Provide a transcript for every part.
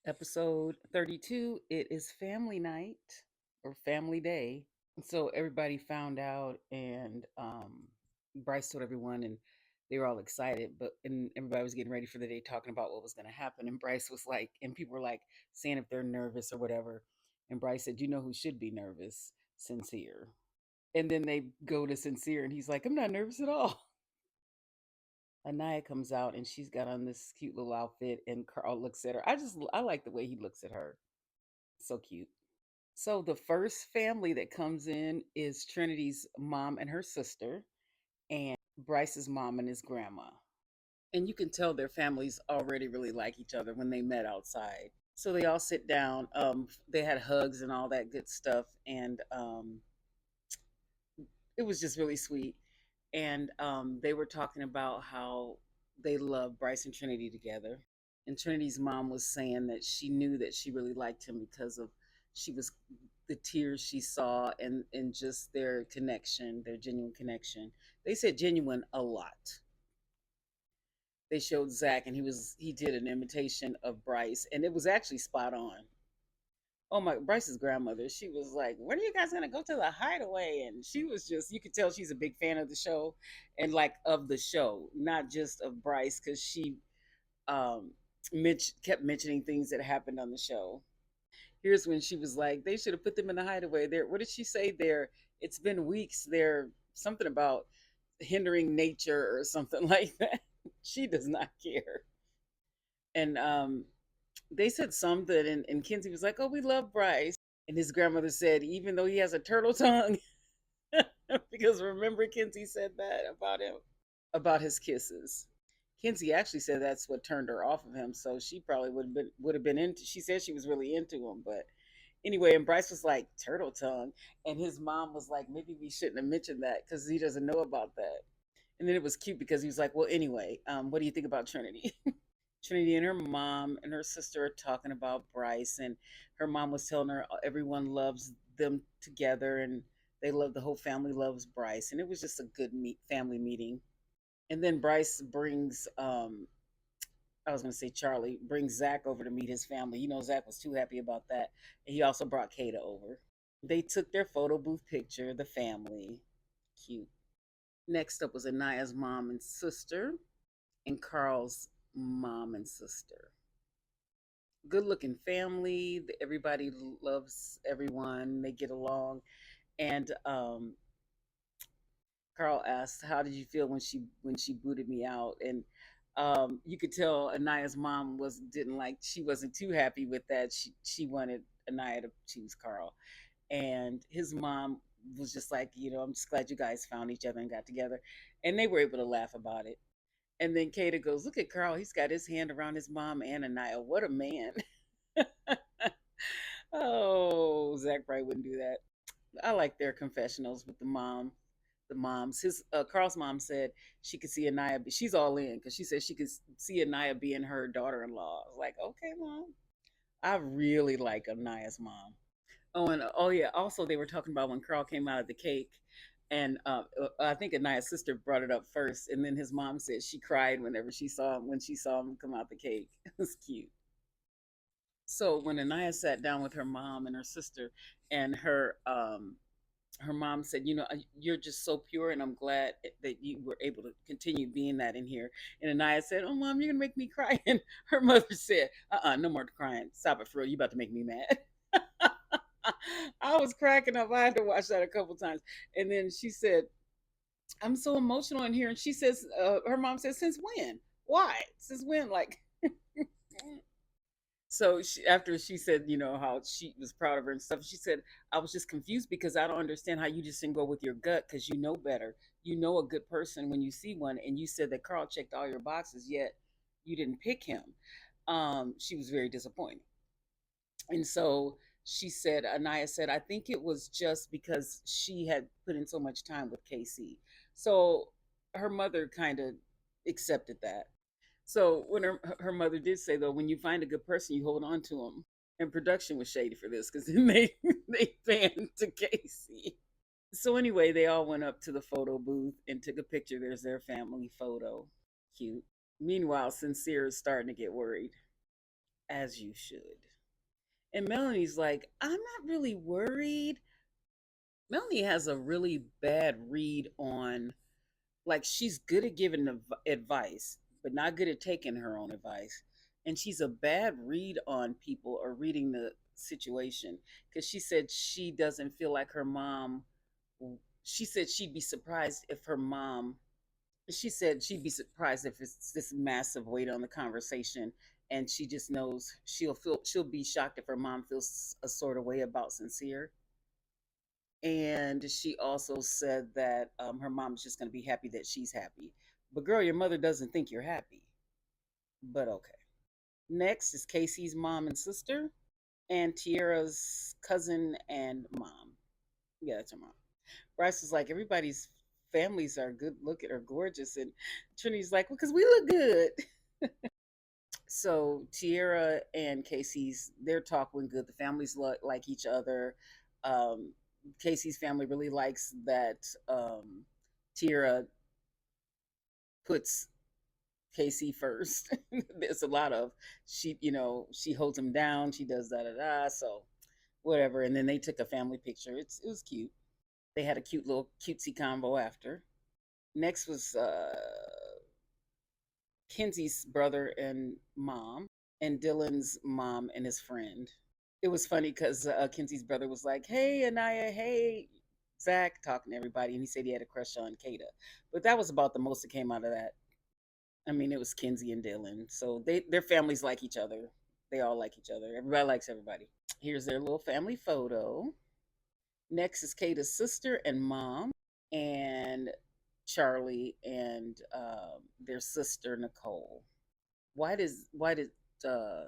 Episode 32. It is family night or family day. So everybody found out, and Bryce told everyone, and they were all excited. And everybody was getting ready for the day, talking about what was going to happen. And Bryce was like, and people were like saying if they're nervous or whatever. And Bryce said, "You know who should be nervous? Sincere." And then they go to Sincere, and he's like, "I'm not nervous at all." Anaya comes out, and she's got on this cute little outfit, and Carl looks at her. I like the way he looks at her. So cute. So the first family that comes in is Trinity's mom and her sister, and Bryce's mom and his grandma. And you can tell their families already really like each other when they met outside. So they all sit down. They had hugs and all that good stuff, and it was just really sweet. And they were talking about how they love Bryce and Trinity together. And Trinity's mom was saying that she knew that she really liked him because of she was the tears she saw and just their connection, their genuine connection. They said genuine a lot. They showed Zach, and he did an imitation of Bryce, and it was actually spot on. Oh my, Bryce's grandmother, she was like, "When are you guys gonna go to the hideaway?" And she was just, you could tell she's a big fan of the show, and like of the show, not just of Bryce, because she um kept mentioning things that happened on the show. Here's when she was like, "They should have put them in the hideaway." There, what did she say? There, it's been weeks. There, something about hindering nature or something like that. She does not care. And they said something, and Kinsey was like, "Oh, we love Bryce." And his grandmother said, "Even though he has a turtle tongue," because remember, Kinsey said that about him, about his kisses. Kinsey actually said that's what turned her off of him. So she probably would have been into. She said she was really into him, but anyway. And Bryce was like turtle tongue, and his mom was like, maybe we shouldn't have mentioned that because he doesn't know about that. And then it was cute because he was like, well, anyway, what do you think about Trinity? Trinity and her mom and her sister are talking about Bryce, and her mom was telling her everyone loves them together, and they love the whole family loves Bryce, and it was just a good family meeting. And then Bryce brings I was going to say Charlie brings Zach over to meet his family. Zach was too happy about that. And he also brought Kata over. They took their photo booth picture, the family. Cute. Next up was Anaya's mom and sister, and Carl's mom and sister. Good looking family. Everybody loves everyone. They get along. And Carl asked, "How did you feel when she booted me out?" And you could tell Anaya's mom didn't like. She wasn't too happy with that. She wanted Anaya to choose Carl, and his mom was just like, "I'm just glad you guys found each other and got together," and they were able to laugh about it. And then Kata goes, "Look at Carl. He's got his hand around his mom and Anaya. What a man!" Oh, Zach probably wouldn't do that. I like their confessionals with the moms. His Carl's mom said she could see Anaya. She's all in because she said she could see Anaya being her daughter-in-law. I was like, okay, mom. I really like Anaya's mom. Oh, and oh yeah. Also, they were talking about when Carl came out of the cake, and I think Anaya's sister brought it up first, and then his mom said she cried whenever she saw him when she saw him come out the cake. It was cute. So when Anaya sat down with her mom and her sister, and her mom said, "You're just so pure, and I'm glad that you were able to continue being that in here." And Anaya said, "Oh, mom, you're gonna make me cry." And her mother said, no more crying. Stop it, for real. You about to make me mad." I was cracking up. I had to watch that a couple times. And then she said, "I'm so emotional in here." And she says, her mom says, "Since when? Why? Since when?" Like, so after she said, how she was proud of her and stuff, she said, "I was just confused because I don't understand how you just didn't go with your gut because you know better. You know a good person when you see one, and you said that Carl checked all your boxes, yet you didn't pick him." She was very disappointed. And so she said, Anaya said, "I think it was just because she had put in so much time with KC." So her mother kind of accepted that. So when her mother did say, though, when you find a good person, you hold on to them. And production was shady for this because then they fanned to Casey. So anyway, they all went up to the photo booth and took a picture. There's their family photo. Cute. Meanwhile, Sincere is starting to get worried. as you should. And Melanie's like, I'm not really worried. Melanie has a really bad read on, like, she's good at giving advice, but not good at taking her own advice. And she's a bad read on people or reading the situation, because she said she doesn't feel like her mom. She said she'd be surprised if her mom, she said she'd be surprised if it's this massive weight on the conversation, and she just knows she'll be shocked if her mom feels a sort of way about Sincere. And she also said that her mom is just going to be happy that she's happy. But girl, your mother doesn't think you're happy. But okay. Next is Casey's mom and sister, and Tiara's cousin and mom. Yeah, that's her mom. Bryce was like, everybody's families are good looking or gorgeous, and Trinity's like, well, because we look good. So Tiara and Casey's, their talk went good. The families like each other. Um, Casey's family really likes that Tiara puts Casey first. There's a lot of, she holds him down. She does da da da. So whatever. And then they took a family picture. It was cute. They had a cute little cutesy combo after. Next was Kenzie's brother and mom, and Dylan's mom and his friend. It was funny because Kenzie's brother was like, "Hey, Anaya, hey, Zach," talking to everybody, and he said he had a crush on Kata. But that was about the most that came out of that. I mean, it was Kenzie and Dylan, so their families like each other. They all like each other. Everybody likes everybody. Here's their little family photo. Next is Kata's sister and mom, and Charlie and their sister Nicole. Why did uh,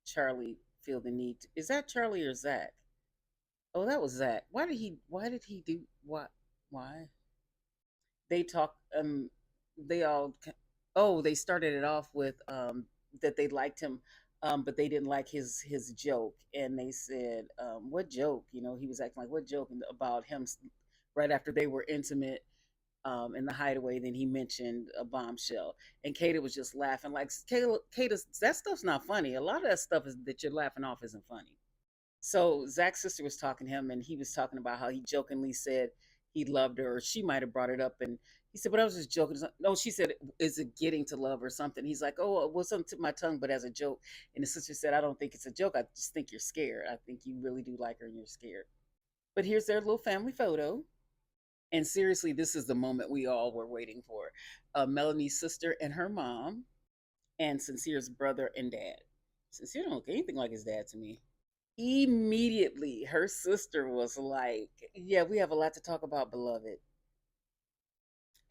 Charlie feel the need is that Charlie or Zach? Oh, that was Zach. Why did he do what? Why? They talk they all oh, they started it off with that they liked him, but they didn't like his joke, and they said, what joke? He was acting like, what joke about him, right after they were intimate in the hideaway. Then he mentioned a bombshell, and Kata was just laughing like, Kata, that stuff's not funny. A lot of that stuff is that you're laughing off isn't funny. So Zach's sister was talking to him, and he was talking about how he jokingly said he loved her, or she might have brought it up, and he said, "But I was just joking." No, she said, "Is it getting to love or something?" He's like, "Oh, it was something to my tongue, but as a joke." And the sister said, "I don't think it's a joke. I just think you're scared. I think you really do like her, and you're scared." But here's their little family photo. And seriously, this is the moment we all were waiting for. Melanie's sister and her mom, and Sincere's brother and dad. Sincere don't look anything like his dad to me. Immediately, her sister was like, "Yeah, we have a lot to talk about, beloved."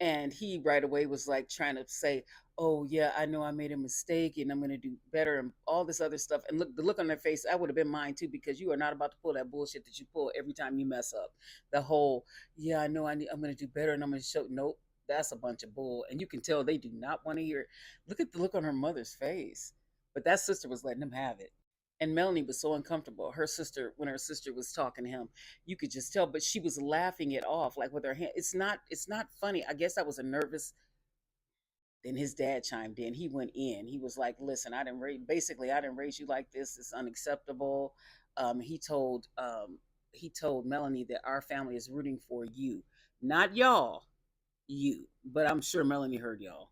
And he right away was like trying to say, "Oh, yeah, I know I made a mistake and I'm going to do better," and all this other stuff. And look, the look on their face, I would have been mine too, because you are not about to pull that bullshit that you pull every time you mess up. The whole, "Yeah, I know I'm going to do better and I'm going to show," nope, that's a bunch of bull. And you can tell they do not want to hear it. Look at the look on her mother's face. But that sister was letting him have it. And Melanie was so uncomfortable. Her sister, when her sister was talking to him, you could just tell, but she was laughing it off, like with her hand. It's not funny. I guess I was a nervous. Then his dad chimed in. He went in. He was like, "Listen, I didn't raise you like this. It's unacceptable." He told Melanie that our family is rooting for you, not y'all, you. But I'm sure Melanie heard y'all.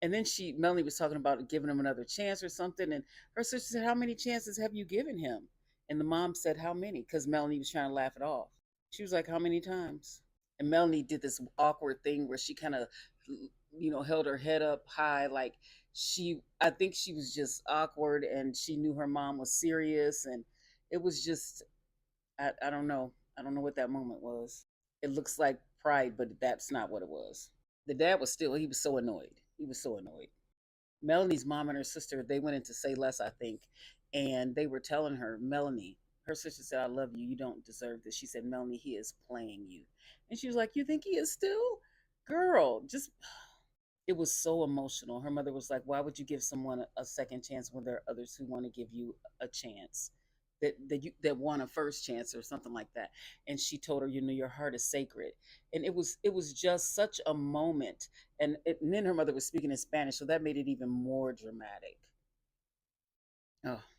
And then Melanie was talking about giving him another chance or something, and her sister said, "How many chances have you given him?" And the mom said, "How many?" Because Melanie was trying to laugh it off. She was like, "How many times?" And Melanie did this awkward thing where she kind of, held her head up high, like I think she was just awkward, and she knew her mom was serious, and it was just, I don't know, I don't know what that moment was. It looks like pride, but that's not what it was. The dad was still, he was so annoyed. He was so annoyed. Melanie's mom and her sister, they went in to say less, I think, and they were telling her, Melanie, her sister said, "I love you. You don't deserve this." She said, "Melanie, he is playing you." And she was like, "You think he is still?" Girl, just, it was so emotional. Her mother was like, "Why would you give someone a second chance when there are others who want to give you a chance? That want a first chance," or something like that. And she told her, "Your heart is sacred." And it was just such a moment. And then her mother was speaking in Spanish, so that made it even more dramatic. Oh.